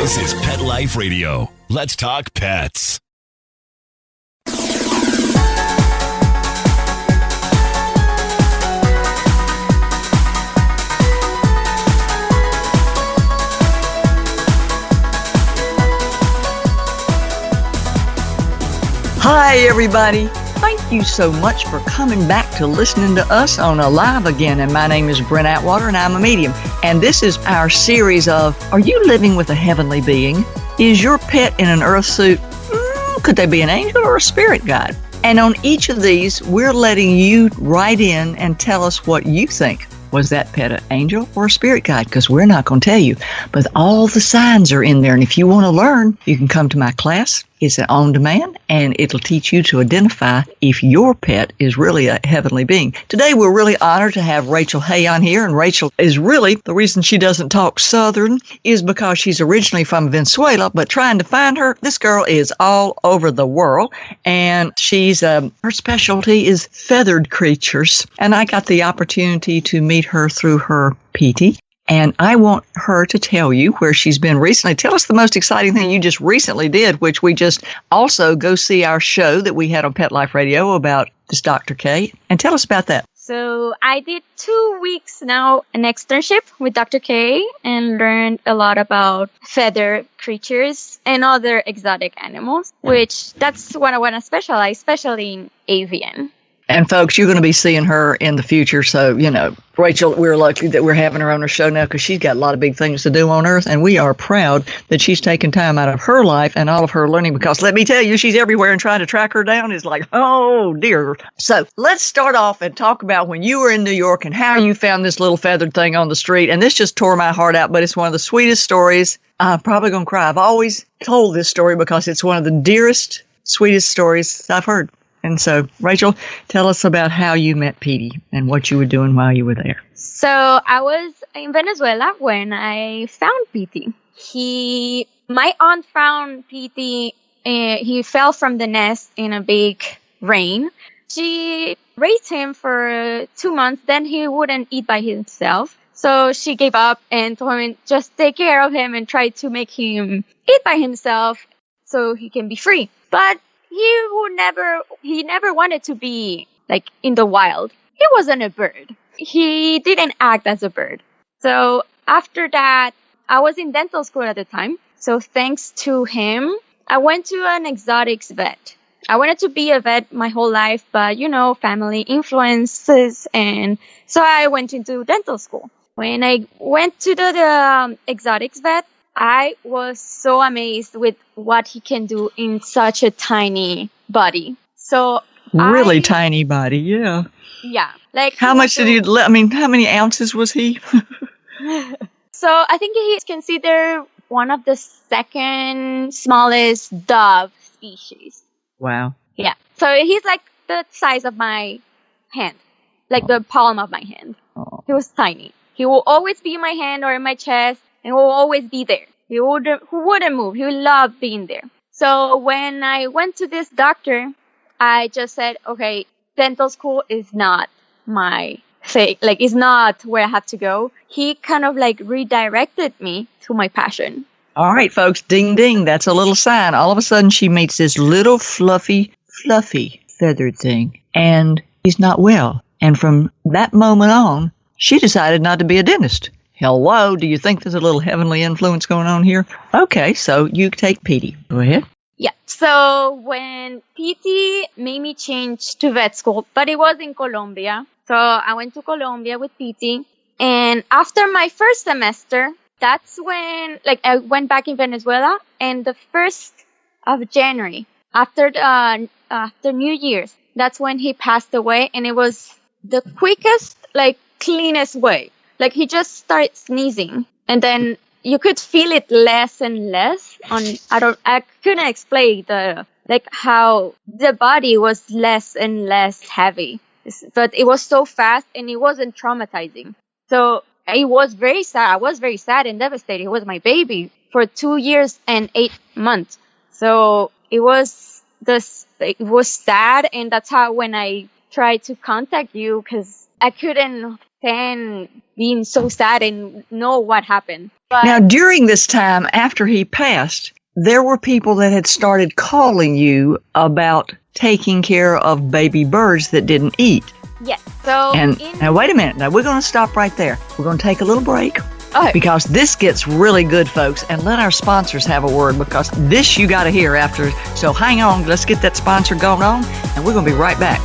This is Pet Life Radio. Let's talk pets. Hi, everybody. Thank you so much for coming back to listening to us on Alive Again. And my name is Brent Atwater, and I'm a medium. And this is our series of, are you living with a heavenly being? Is your pet in an earth suit? Could they be an angel or a spirit guide? And on each of these, we're letting you write in and tell us what you think. Was that pet an angel or a spirit guide? Because we're not going to tell you. But all the signs are in there. And if you want to learn, you can come to my class. It's an on-demand, and it'll teach you to identify if your pet is really a heavenly being. Today, we're really honored to have Rachel Hay on here. And Rachel is really, the reason she doesn't talk Southern is because she's originally from Venezuela. But trying to find her, this girl is all over the world. And she's, her specialty is feathered creatures. And I got the opportunity to meet her through her Peti. And I want her to tell you where she's been recently. Tell us the most exciting thing you just recently did, which we just also go see our show that we had on Pet Life Radio about this Dr. K. And tell us about that. So I did 2 weeks now, an externship with Dr. K, and learned a lot about feathered creatures and other exotic animals, which that's what I want to specialize, especially in avian. And folks, you're going to be seeing her in the future. So, you know, Rachel, we're lucky that we're having her on our show now because she's got a lot of big things to do on Earth. And we are proud that she's taken time out of her life and all of her learning, because let me tell you, she's everywhere, and trying to track her down is like, oh, dear. So let's start off and talk about when you were in New York and how you found this little feathered thing on the street. And this just tore my heart out, but it's one of the sweetest stories. I'm probably going to cry. I've always told this story because it's one of the dearest, sweetest stories I've heard. And so, Rachel, tell us about how you met Peti and what you were doing while you were there. So I was in Venezuela when I found Peti. My aunt found Peti. He fell from the nest in a big rain. She raised him for 2 months. Then he wouldn't eat by himself. So she gave up and told him, just take care of him and try to make him eat by himself so he can be free. But he never wanted to be like in the wild. He wasn't a bird. He didn't act as a bird. So after that, I was in dental school at the time. So thanks to him, I went to an exotics vet. I wanted to be a vet my whole life, but you know, family influences. And so I went into dental school. When I went to the exotics vet, I was so amazed with what he can do in such a tiny body. So really tiny body, yeah. Yeah. Like how much did he, I mean, how many ounces was he? So I think he's considered one of the second smallest dove species. Wow. Yeah. So he's like the size of my hand, like the palm of my hand. Oh. He was tiny. He will always be in my hand or in my chest, and will always be there. He wouldn't move. He loved being there. So when I went to this doctor, I just said, okay, dental school is not my thing. Like, it's not where I have to go. He kind of like redirected me to my passion. All right, folks, ding, ding. That's a little sign. All of a sudden, she meets this little fluffy feathered thing, and he's not well. And from that moment on, she decided not to be a dentist. Hello, do you think there's a little heavenly influence going on here? Okay, so you take Peti. Go ahead. Yeah, so when Peti made me change to vet school, but it was in Colombia. So I went to Colombia with Peti. And after my first semester, that's when, like, I went back in Venezuela. And the 1st of January, after New Year's, that's when he passed away. And it was the quickest, like, cleanest way. Like, he just started sneezing, and then you could feel it less and less I couldn't explain how the body was less and less heavy, but it was so fast and it wasn't traumatizing. So it was very sad. I was very sad and devastated. It was my baby for 2 years and 8 months. So it was sad. And that's how when I tried to contact you, because I couldn't then being so sad and know what happened. But Now, during this time, after he passed, there were people that had started calling you about taking care of baby birds that didn't eat. yes, so Now, wait a minute. Now, we're going to stop right there. We're going to take a little break. Okay. Because this gets really good, folks, and let our sponsors have a word, because this you got to hear after. So hang on, let's get that sponsor going on, and we're going to be right back.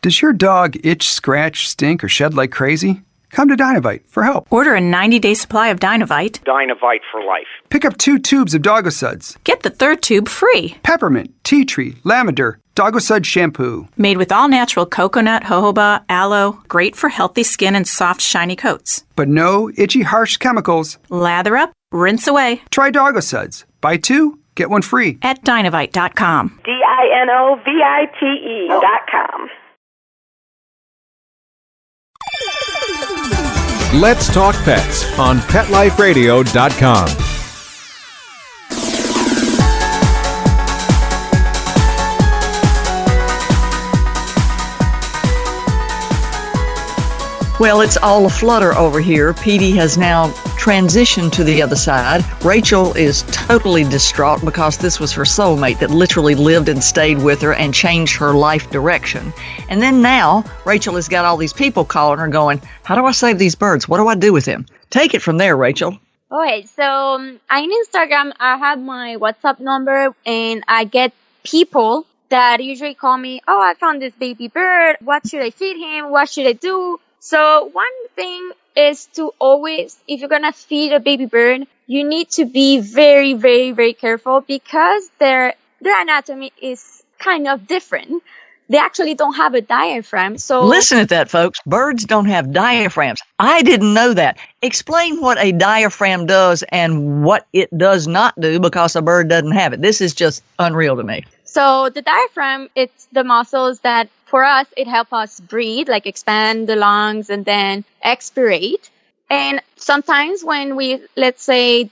Does your dog itch, scratch, stink, or shed like crazy? Come to Dynovite for help. Order a 90-day supply of Dynovite. Dynovite for life. Pick up 2 tubes of Doggosuds. Get the 3rd tube free. Peppermint, tea tree, lavender, Doggosud shampoo. Made with all-natural coconut, jojoba, aloe. Great for healthy skin and soft, shiny coats. But no itchy, harsh chemicals. Lather up, rinse away. Try Doggosuds. Buy 2, get 1 free. At Dynovite.com. DINOVITE.com. Let's Talk Pets on PetLifeRadio.com. Well, it's all a flutter over here. Petey has now transitioned to the other side. Rachel is totally distraught because this was her soulmate that literally lived and stayed with her and changed her life direction. And then now, Rachel has got all these people calling her going, how do I save these birds? What do I do with them? Take it from there, Rachel. Okay, so on Instagram, I have my WhatsApp number, and I get people that usually call me, oh, I found this baby bird. What should I feed him? What should I do? So one thing is to always, if you're going to feed a baby bird, you need to be very, very, very careful because their anatomy is kind of different. They actually don't have a diaphragm. So listen to that, folks. Birds don't have diaphragms. I didn't know that. Explain what a diaphragm does and what it does not do because a bird doesn't have it. This is just unreal to me. So the diaphragm, it's the muscles that for us, it helps us breathe, like expand the lungs and then expirate. And sometimes when let's say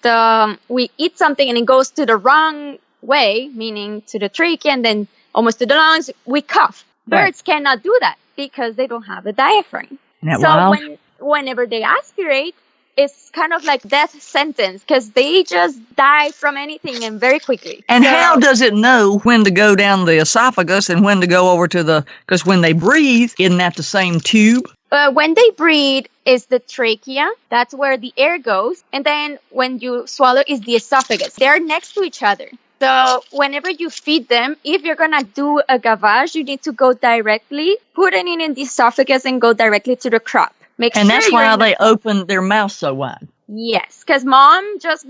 we eat something and it goes to the wrong way, meaning to the trachea and then almost to the lungs, we cough. Right. Birds cannot do that because they don't have a diaphragm. Isn't that wild? Whenever they aspirate, it's kind of like death sentence because they just die from anything and very quickly. And how does it know when to go down the esophagus and when to go over to because when they breathe, isn't that the same tube? When they breathe is the trachea. That's where the air goes. And then when you swallow is the esophagus. They're next to each other. So whenever you feed them, if you're going to do a gavage, you need to go directly, put it in the esophagus and go directly to the crop. That's why they open their mouth so wide. Yes, because mom just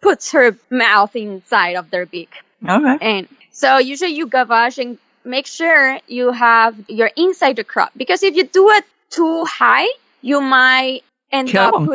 puts her mouth inside of their beak. Okay. And so usually you gavage and make sure you have your inside the crop. Because if you do it too high, you might end up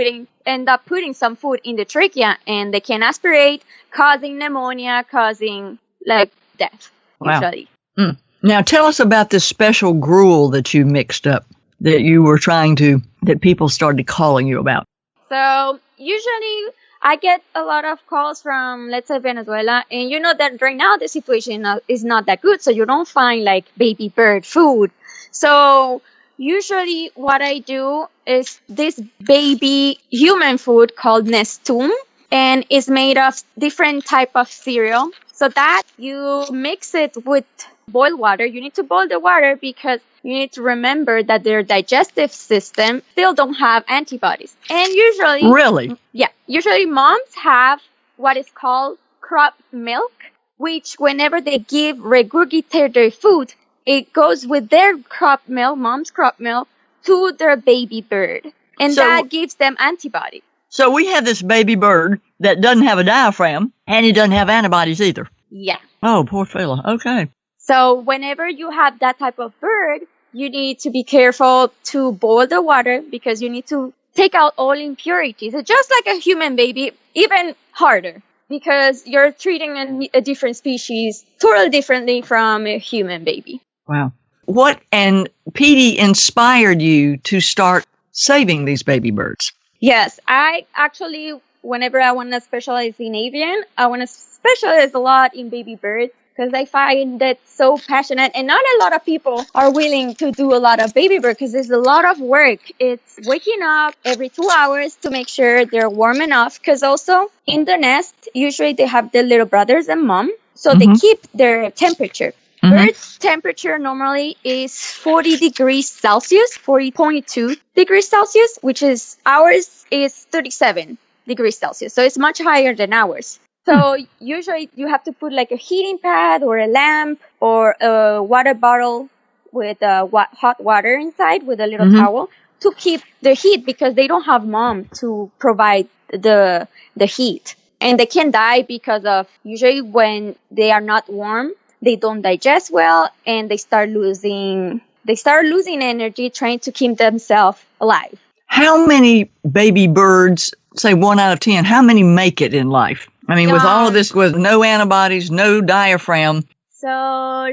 putting some food in the trachea and they can aspirate, causing pneumonia, causing death, usually. Mm. Now tell us about this special gruel that you mixed up. That you were that people started calling you about? So usually I get a lot of calls from, let's say, Venezuela. And you know that right now the situation is not that good. So you don't find baby bird food. So usually what I do is this baby human food called Nestum. And it's made of different type of cereal. So that you mix it with boiled water. You need to boil the water because you need to remember that their digestive system still don't have antibodies. And usually... Really? Yeah. Usually moms have what is called crop milk, which whenever they regurgitate their food, it goes with their crop milk, mom's crop milk, to their baby bird. And that gives them antibodies. So we have this baby bird that doesn't have a diaphragm, and he doesn't have antibodies either. Yeah. Oh, poor fella. Okay. So whenever you have that type of bird, you need to be careful to boil the water because you need to take out all impurities. It's just like a human baby, even harder because you're treating a different species totally differently from a human baby. Wow. What and Petey inspired you to start saving these baby birds? Yes, I actually, whenever I want to specialize in avian, I want to specialize a lot in baby birds because I find that so passionate, and not a lot of people are willing to do a lot of baby bird because it's a lot of work. It's waking up every 2 hours to make sure they're warm enough, because also in the nest, usually they have their little brothers and mom, so they keep their temperature. Bird's temperature normally is 40 degrees Celsius, 40.2 degrees Celsius, which is ours is 37 degrees Celsius. So it's much higher than ours. So usually you have to put like a heating pad or a lamp or a water bottle with hot water inside with a little towel to keep the heat, because they don't have mom to provide the heat. And they can die because of, usually when they are not warm, they don't digest well, and they start losing energy trying to keep themselves alive. How many baby birds, say 1 out of 10, how many make it in life? I mean, with all of this, with no antibodies, no diaphragm. So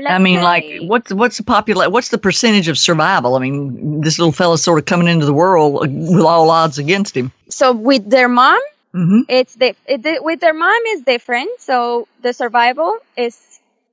let's what's the percentage of survival? I mean, this little fella's sort of coming into the world with all odds against him. So with their mom, with their mom is different. So the survival is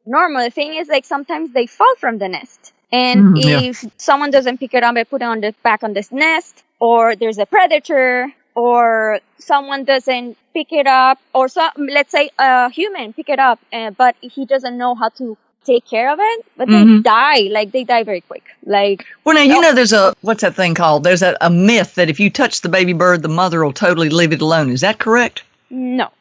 normal. The thing is, like, sometimes they fall from the nest, and if someone doesn't pick it up and put it on the back on this nest, or there's a predator, or someone doesn't pick it up, or let's say a human pick it up, but he doesn't know how to take care of it, but they die very quick. Well, now, there's what's that thing called? There's a myth that if you touch the baby bird, the mother will totally leave it alone. Is that correct? No,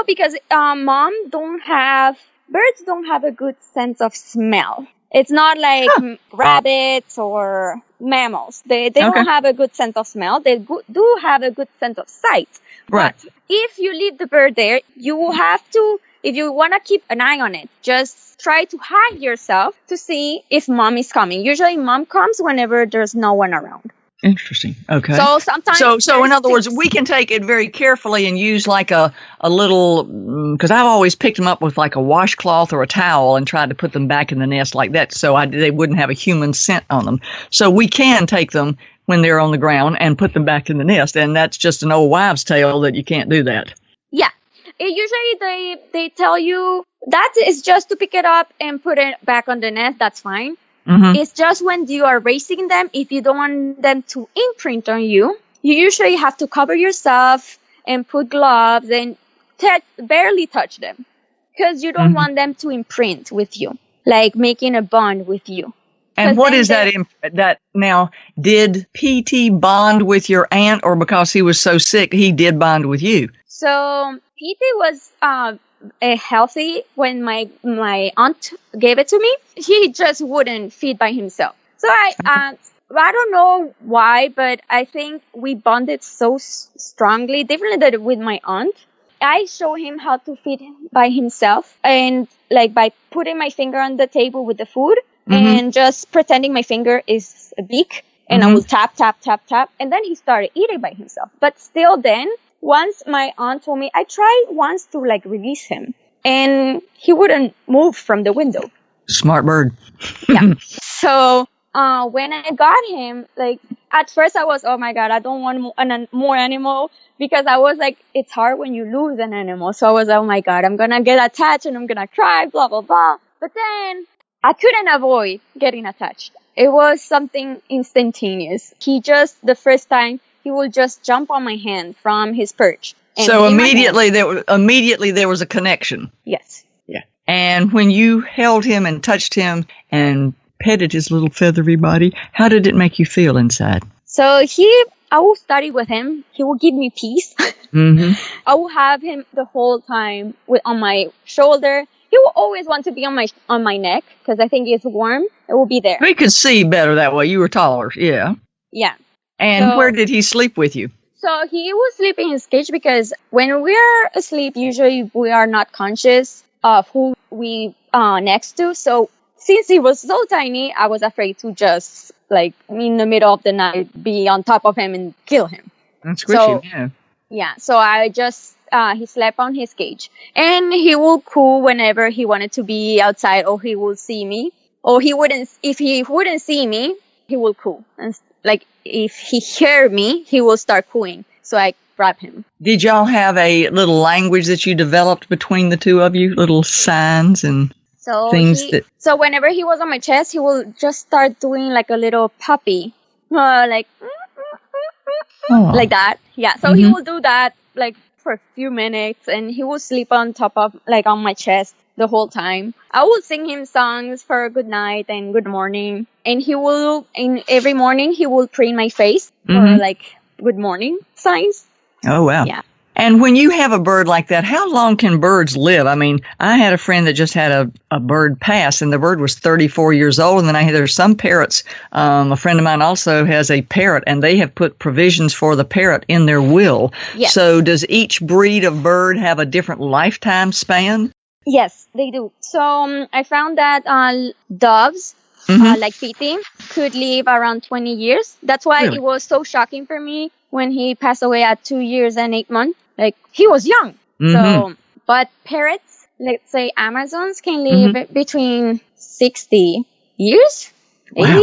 because birds don't have a good sense of smell. It's not like rabbits or mammals. They don't have a good sense of smell. They do have a good sense of sight. Right. But if you leave the bird there, you will have to, if you want to keep an eye on it, just try to hide yourself to see if mom is coming. Usually mom comes whenever there's no one around. Interesting. Okay. So sometimes. So in other words, we can take it very carefully and use like a little, because I've always picked them up with like a washcloth or a towel and tried to put them back in the nest like that, so they wouldn't have a human scent on them. So we can take them when they're on the ground and put them back in the nest, and that's just an old wives' tale that you can't do that. Yeah. Usually they tell you that is just to pick it up and put it back on the nest. That's fine. It's just when you are raising them, if you don't want them to imprint on you, you usually have to cover yourself and put gloves and barely touch them, because you don't want them to imprint with you, like making a bond with you. And what is that? Now, did PT bond with your aunt, or because he was so sick, he did bond with you? So PT was healthy when my aunt gave it to me. He just wouldn't feed by himself. So I don't know why, but I think we bonded so strongly, differently than with my aunt. I show him how to feed by himself, and like by putting my finger on the table with the food and just pretending my finger is a beak, and I will tap, tap, tap, tap, and then he started eating by himself. But still then, once my aunt told me, I tried once to like release him, and he wouldn't move from the window. Smart bird. Yeah. So when I got him, like at first I was, oh my God, I don't want more animal, because I was like, it's hard when you lose an animal. So I was, oh my God, I'm going to get attached and I'm going to cry, blah, blah, blah. But then I couldn't avoid getting attached. It was something instantaneous. The first time, he will just jump on my hand from his perch. So immediately there was a connection. Yes. Yeah. And when you held him and touched him and petted his little feathery body, how did it make you feel inside? So I will study with him. He will give me peace. I will have him the whole time on my shoulder. He will always want to be on my neck, because I think it's warm. It will be there. We could see better that way. You were taller. Yeah. Yeah. And where did he sleep with you? So he will sleep in his cage, because when we're asleep, usually we are not conscious of who we next to. So since he was so tiny, I was afraid to just like in the middle of the night be on top of him and kill him. That's squishy, yeah. Yeah. So I just he slept on his cage, and he will coo whenever he wanted to be outside, or he will see me, or if he wouldn't see me, he will coo. And like if he heard me, he will start cooing. So I grab him. Did y'all have a little language that you developed between the two of you? Little signs and... So Things that so whenever he was on my chest, he will just start doing like a little puppy, like oh. like that. Yeah. So he will do that like for a few minutes, and he will sleep on top of like on my chest the whole time. I will sing him songs for good night and good morning, and every morning he will preen my face for like good morning signs. Oh, wow. Yeah. And when you have a bird like that, how long can birds live? I mean, I had a friend that just had a bird pass, and the bird was 34 years old. And then there's some parrots. A friend of mine also has a parrot, and they have put provisions for the parrot in their will. Yes. So does each breed of bird have a different lifetime span? Yes, they do. So I found that doves, like Pete, could live around 20 years. That's why Really? it was so shocking for me when he passed away at 2 years and 8 months. Like, he was young. So, but parrots, let's say Amazons, can live between 60 years, 80.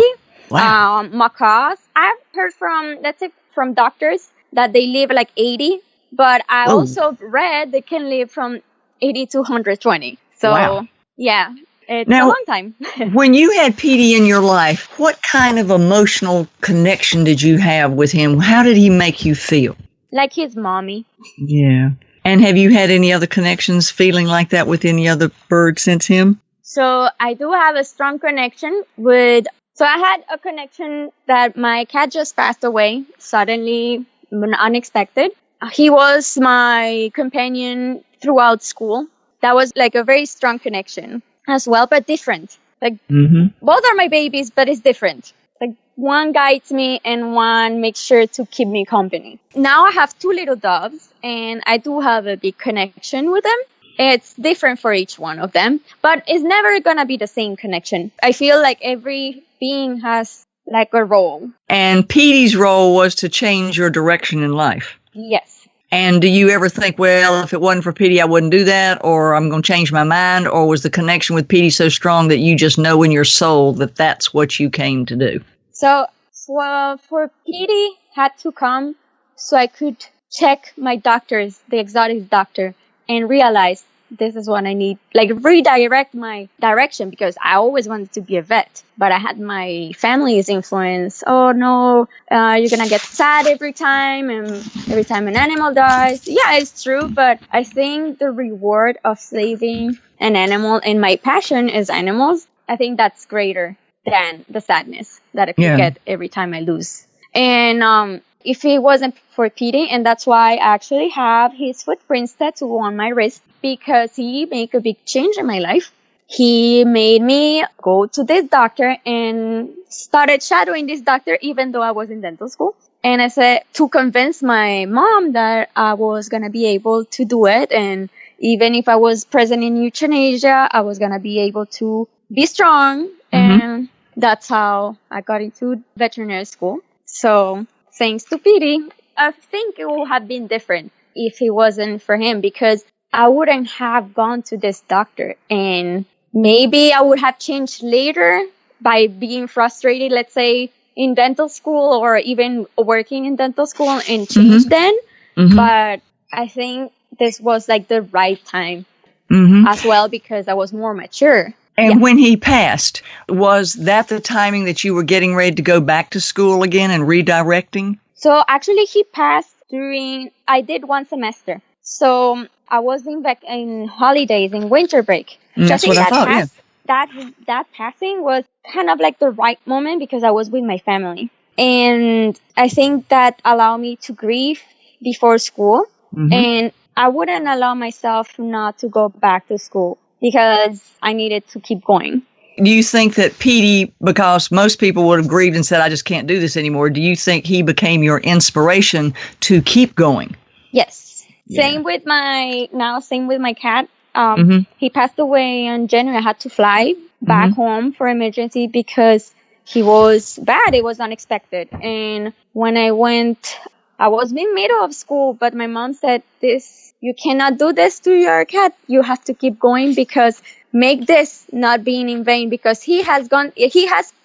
Wow. Macaws, I've heard from doctors that they live like 80, but I also read they can live from 80 to 120. So, yeah, it's a long time. When you had Petey in your life, what kind of emotional connection did you have with him? How did he make you feel? Like his mommy. Yeah. And have you had any other connections feeling like that with any other bird since him? So I do have a strong connection so I had a connection that my cat just passed away suddenly, unexpected. He was my companion throughout school. That was like a very strong connection as well, but different. Like both are my babies, but it's different. Like one guides me and one makes sure to keep me company. Now I have 2 little doves, and I do have a big connection with them. It's different for each one of them, but it's never going to be the same connection. I feel like every being has like a role. And Petey's role was to change your direction in life. Yes. And do you ever think, well, if it wasn't for Petey, I wouldn't do that, or I'm going to change my mind? Or was the connection with Petey so strong that you just know in your soul that that's what you came to do? So for Petey had to come so I could check my doctors, the exotic doctor, and realize this is what I need, like redirect my direction, because I always wanted to be a vet, but I had my family's influence. Oh no, you're going to get sad every time, and every time an animal dies. Yeah, it's true, but I think the reward of saving an animal, and my passion is animals, I think that's greater than the sadness that I could get every time I lose. And if it wasn't for Petey, and that's why I actually have his footprints tattoo on my wrist, because he made a big change in my life. He made me go to this doctor and started shadowing this doctor, even though I was in dental school. And I said, to convince my mom that I was going to be able to do it. And even if I was present in euthanasia, I was going to be able to be strong. And that's how I got into veterinary school. So thanks to Petey, I think it would have been different if it wasn't for him, because I wouldn't have gone to this doctor, and maybe I would have changed later by being frustrated, let's say in dental school, or even working in dental school, and change then. But I think this was like the right time as well, because I was more mature. And when he passed, was that the timing that you were getting ready to go back to school again and redirecting? So actually he passed I did 1 semester. So I was in holidays, in winter break. That's what I thought, That passing was kind of like the right moment, because I was with my family. And I think that allowed me to grieve before school. And I wouldn't allow myself not to go back to school, because I needed to keep going. Do you think that Petey, because most people would have grieved and said, I just can't do this anymore, do you think he became your inspiration to keep going? Yes. Same with my cat. He passed away in January. I had to fly back home for emergency because he was bad. It was unexpected. And when I went, I was in middle of school, but my mom said, you cannot do this to your cat. You have to keep going, because make this not being in vain, because he has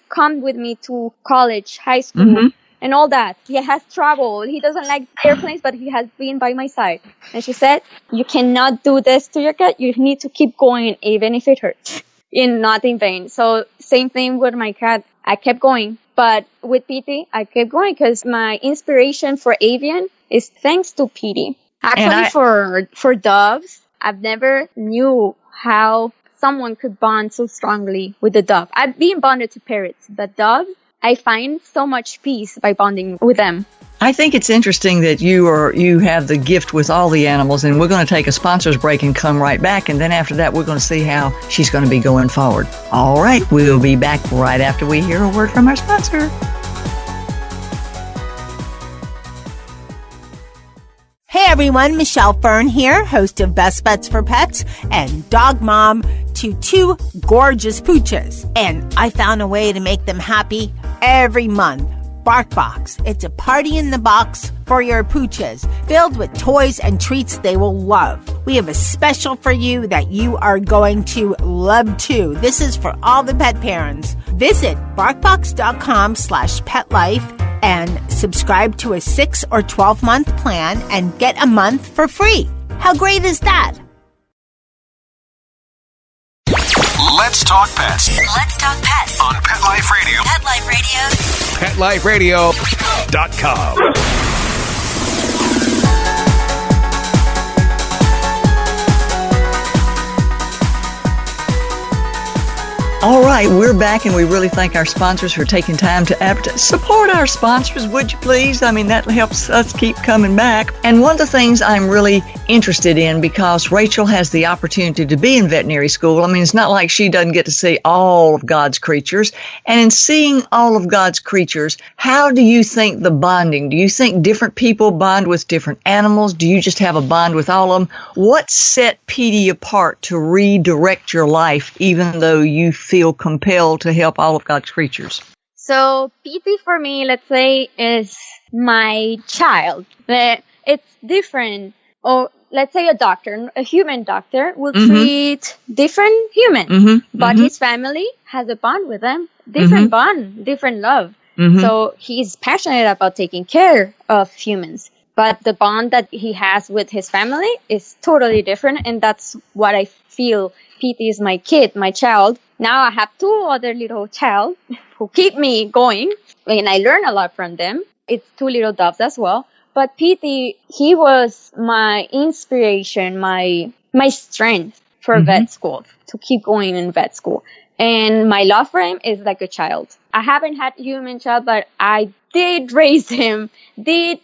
come with me to college, high school, and all that. He has traveled. He doesn't like airplanes, but he has been by my side. And she said, you cannot do this to your cat. You need to keep going, even if it hurts. in not in vain. So same thing with my cat. I kept going. But with Petey, I kept going because my inspiration for avian is thanks to Petey. Actually, for doves, I've never knew how someone could bond so strongly with a dove. I've been bonded to parrots, but doves, I find so much peace by bonding with them. I think it's interesting that you have the gift with all the animals, and we're going to take a sponsors break and come right back, and then after that we're going to see how she's going to be going forward. All right, we'll be back right after we hear a word from our sponsor. Hey everyone, Michelle Fern here, host of Best Bets for Pets and dog mom to 2 gorgeous pooches. And I found a way to make them happy every month. BarkBox. It's a party in the box for your pooches, filled with toys and treats they will love. We have a special for you that you are going to love too. This is for all the pet parents. Visit barkbox.com/petlife and subscribe to a 6 or 12-month plan and get a month for free. How great is that? Let's talk pets. Let's talk pets On Pet Life Radio. Pet Life Radio. PetLifeRadio.com. All right, we're back, and we really thank our sponsors for taking time to advertise. Support our sponsors, would you please? I mean, that helps us keep coming back. And one of the things I'm really interested in, because Rachel has the opportunity to be in veterinary school, I mean, it's not like she doesn't get to see all of God's creatures. And in seeing all of God's creatures, how do you think the bonding? Do you think different people bond with different animals? Do you just have a bond with all of them? What set Petey apart to redirect your life, even though you feel compelled to help all of God's creatures? So Petey for me, let's say, is my child. It's different. Or let's say a human doctor will treat different humans, but his family has a bond with them. Different bond, different love. So he's passionate about taking care of humans. But the bond that he has with his family is totally different. And that's what I feel. Petey is my kid, my child. Now I have 2 other little child who keep me going. And I learn a lot from them. It's 2 little doves as well. But Petey, he was my inspiration, my strength for vet school, to keep going in vet school. And my love for him is like a child. I haven't had a human child, but I did raise him, did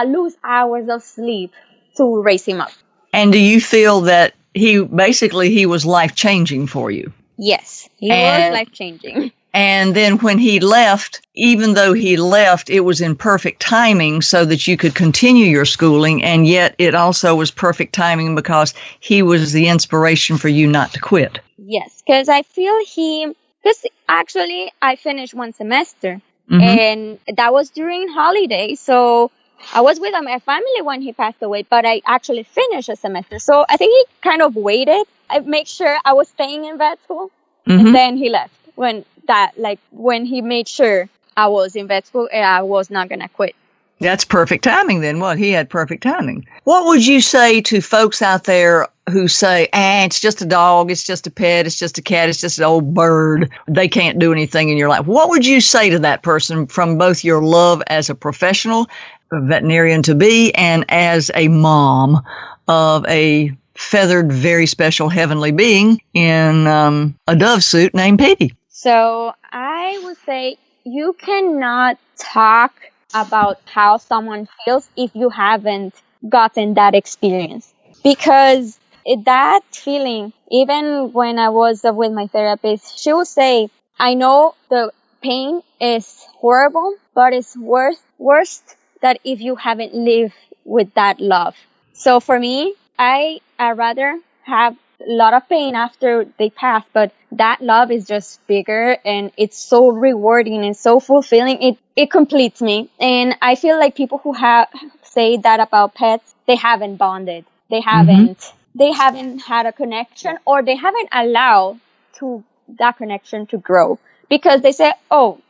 lose hours of sleep to raise him up. And do you feel that he was life-changing for you? Yes, he was life-changing. And then when he left, even though he left, it was in perfect timing so that you could continue your schooling, and yet it also was perfect timing because he was the inspiration for you not to quit. Yes, because I feel because actually I finished 1 semester, and that was during holidays, so I was with my family when he passed away, but I actually finished a semester. So I think he kind of waited. I made sure I was staying in vet school, and then he left. When he made sure I was in vet school and I was not going to quit. That's perfect timing then. Well, he had perfect timing. What would you say to folks out there who say, it's just a dog, it's just a pet, it's just a cat, it's just an old bird, they can't do anything in your life? What would you say to that person from both your love as a professional, a veterinarian to be, and as a mom of a feathered, very special heavenly being in a dove suit named Petey? So I would say you cannot talk about how someone feels if you haven't gotten that experience. Because that feeling, even when I was with my therapist, she would say, I know the pain is horrible, but it's worse that if you haven't lived with that love. So for me, I'd rather have a lot of pain after they pass, but that love is just bigger, and it's so rewarding and so fulfilling. It completes me. And I feel like people who have say that about pets, they haven't bonded. They haven't had a connection, or they haven't allowed that connection to grow, because they say,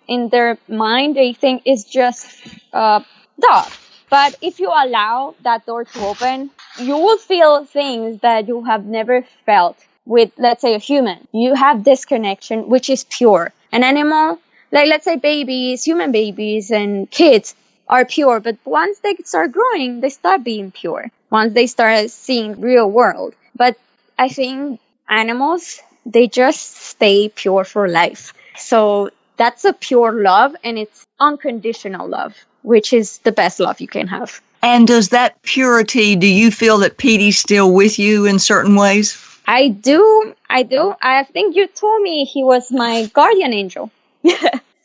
in their mind, they think it's just a dog. But if you allow that door to open, you will feel things that you have never felt with, let's say, a human. You have this connection, which is pure. An animal, like let's say babies, human babies and kids are pure, but once they start growing, they start being pure. Once they start seeing real world. But I think animals, they just stay pure for life. So that's a pure love, and it's unconditional love, which is the best love you can have. And does that purity, do you feel that Petey's still with you in certain ways? I do. I think you told me he was my guardian angel.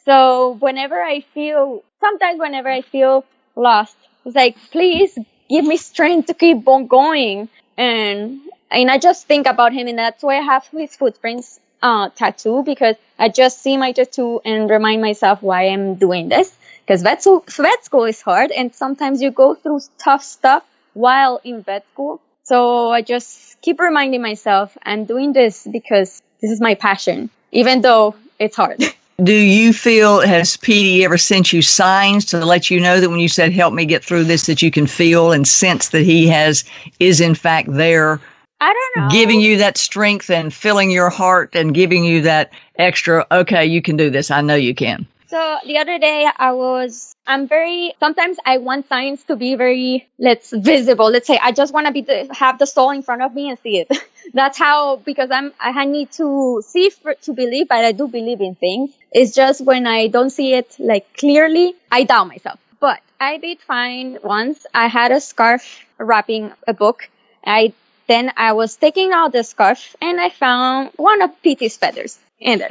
So sometimes whenever I feel lost, it's like, please give me strength to keep on going. And I just think about him, and that's why I have his footprints tattoo, because I just see my tattoo and remind myself why I'm doing this. Because vet school is hard, and sometimes you go through tough stuff while in vet school. So I just keep reminding myself I'm doing this because this is my passion, even though it's hard. Do you feel, has Petey ever sent you signs to let you know that when you said, help me get through this, that you can feel and sense that he is in fact there? I don't know. Giving you that strength and filling your heart and giving you that extra, okay, you can do this. I know you can. So the other day sometimes I want signs to be very, visible. Let's say I just want to have the soul in front of me and see it. That's how, because I need to see to believe, but I do believe in things. It's just when I don't see it clearly, I doubt myself. But I did find once I had a scarf wrapping a book. Then I was taking out the scarf and I found one of Petey's feathers in there.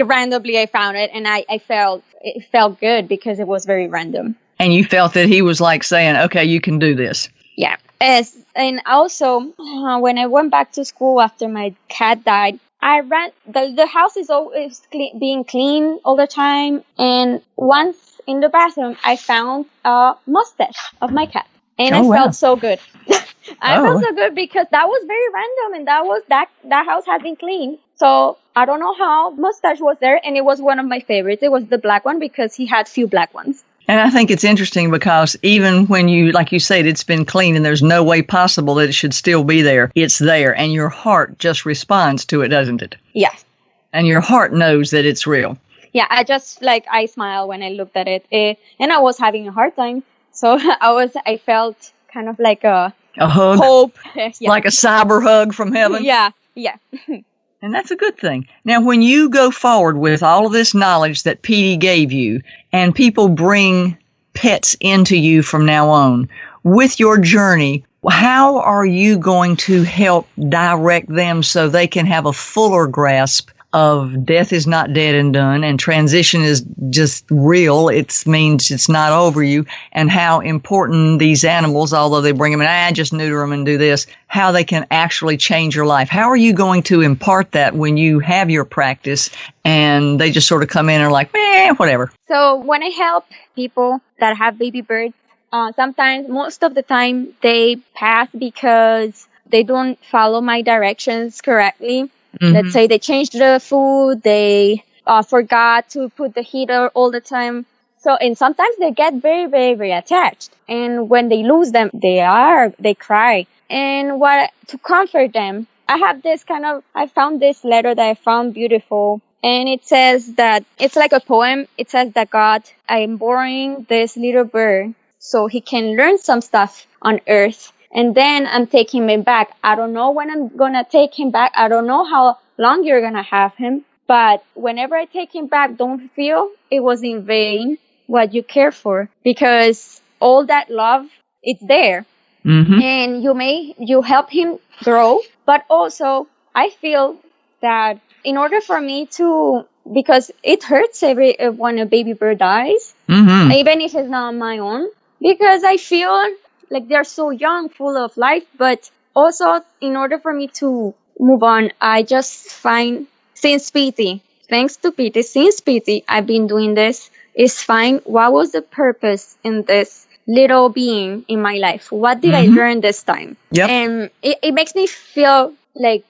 Randomly I found it, and it felt good because it was very random. And you felt that he was saying, okay, you can do this. Yeah. And also, when I went back to school after my cat died, I ran, the house is always being clean all the time. And once in the bathroom, I found a mustache of my cat. And I felt so good. I felt so good because that was very random, and that house had been clean. So I don't know how mustache was there, and it was one of my favorites. It was the black one because he had few black ones. And I think it's interesting because even when you, like you said, it's been clean and there's no way possible that it should still be there, it's there. And your heart just responds to it, doesn't it? Yeah. And your heart knows that it's real. Yeah, I smiled when I looked at it. And I was having a hard time. So I felt kind of like a hug, hope. Yeah. Like a cyber hug from heaven. Yeah. And that's a good thing. Now, when you go forward with all of this knowledge that Petey gave you, and people bring pets into you from now on, with your journey, how are you going to help direct them so they can have a fuller grasp of death is not dead and done, and transition is just real? It means it's not over you, and how important these animals, although they bring them in, just neuter them and do this, how they can actually change your life. How are you going to impart that when you have your practice and they just sort of come in and are like, whatever? So when I help people that have baby birds, sometimes, most of the time, they pass because they don't follow my directions correctly. Mm-hmm. Let's say they changed the food, they forgot to put the heater all the time. So, and sometimes they get very, very, very attached. And when they lose them, they cry. And to comfort them, I found this letter that I found beautiful. And it says that, it's like a poem. It says that God, I am borrowing this little bird so he can learn some stuff on earth. And then I'm taking him back. I don't know when I'm going to take him back. I don't know how long you're going to have him. But whenever I take him back, don't feel it was in vain what you care for. Because all that love, it's there. Mm-hmm. And you help him grow. But also, I feel that in order for me because it hurts when a baby bird dies. Mm-hmm. Even if it's not my own. Because I feel like they're so young, full of life. But also, in order for me to move on, I just find, thanks to Peti, since Peti, I've been doing this, is find what was the purpose in this little being in my life. What did I learn this time? Yep. And it makes me feel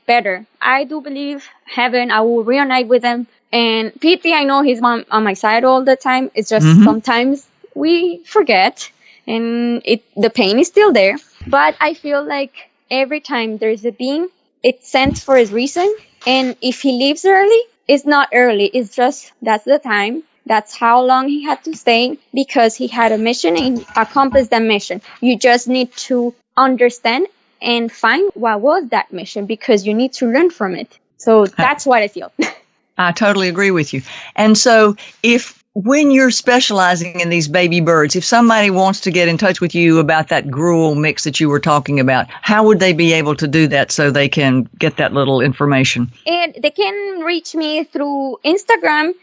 better. I do believe heaven, I will reunite with him. And Peti, I know he's on my side all the time. It's just sometimes we forget. And the pain is still there. But I feel like every time there's a being, it's sent for a reason. And if he leaves early, it's not early. It's just that's the time. That's how long he had to stay because he had a mission and accomplished that mission. You just need to understand and find what was that mission because you need to learn from it. So that's what I feel. I totally agree with you. And so when you're specializing in these baby birds, if somebody wants to get in touch with you about that gruel mix that you were talking about, how would they be able to do that so they can get that little information? And they can reach me through Instagram.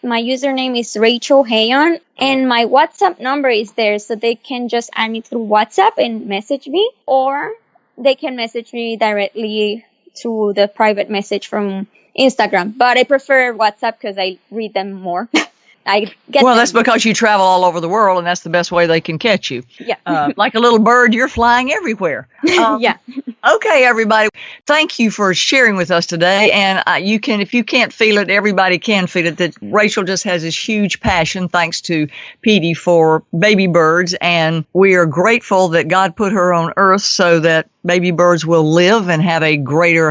My username is Rachel Hayon, and my WhatsApp number is there, so they can just add me through WhatsApp and message me, or they can message me directly through the private message from Instagram, but I prefer WhatsApp because I read them more. That's because you travel all over the world, and that's the best way they can catch you. Yeah. Like a little bird, you're flying everywhere. Yeah. Okay, everybody. Thank you for sharing with us today. And if you can't feel it, everybody can feel it, that Rachel just has this huge passion, thanks to Peti, for baby birds. And we are grateful that God put her on earth so that baby birds will live and have a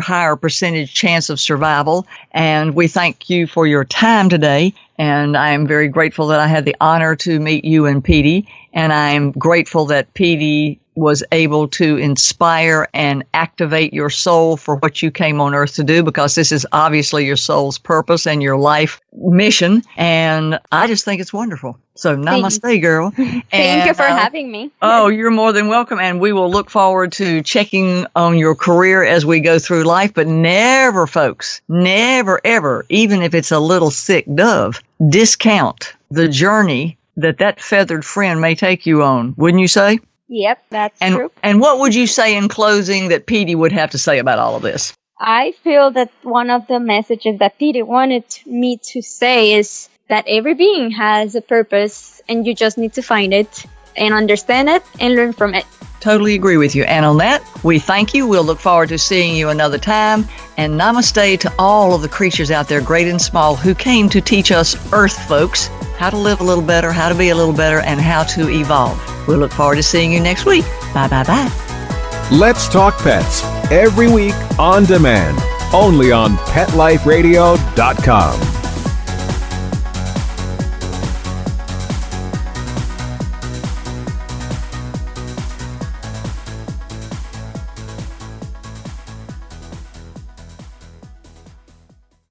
higher percentage chance of survival. And we thank you for your time today. And I am very grateful that I had the honor to meet you and Peti. And I am grateful that Peti was able to inspire and activate your soul for what you came on earth to do, because this is obviously your soul's purpose and your life mission. And I just think it's wonderful. So namaste, girl. Thank you for having me. Oh, you're more than welcome. And we will look forward to checking on your career as we go through life. But never, folks, never, ever, even if it's a little sick dove, discount the journey that feathered friend may take you on. Wouldn't you say? Yep, that's true. And what would you say in closing that Peti would have to say about all of this? I feel that one of the messages that Peti wanted me to say is that every being has a purpose, and you just need to find it and understand it and learn from it. Totally agree with you. And on that, we thank you. We'll look forward to seeing you another time. And namaste to all of the creatures out there, great and small, who came to teach us Earth folks how to live a little better, how to be a little better, and how to evolve. We'll look forward to seeing you next week. Bye, bye, bye. Let's Talk Pets, every week on demand, only on PetLifeRadio.com.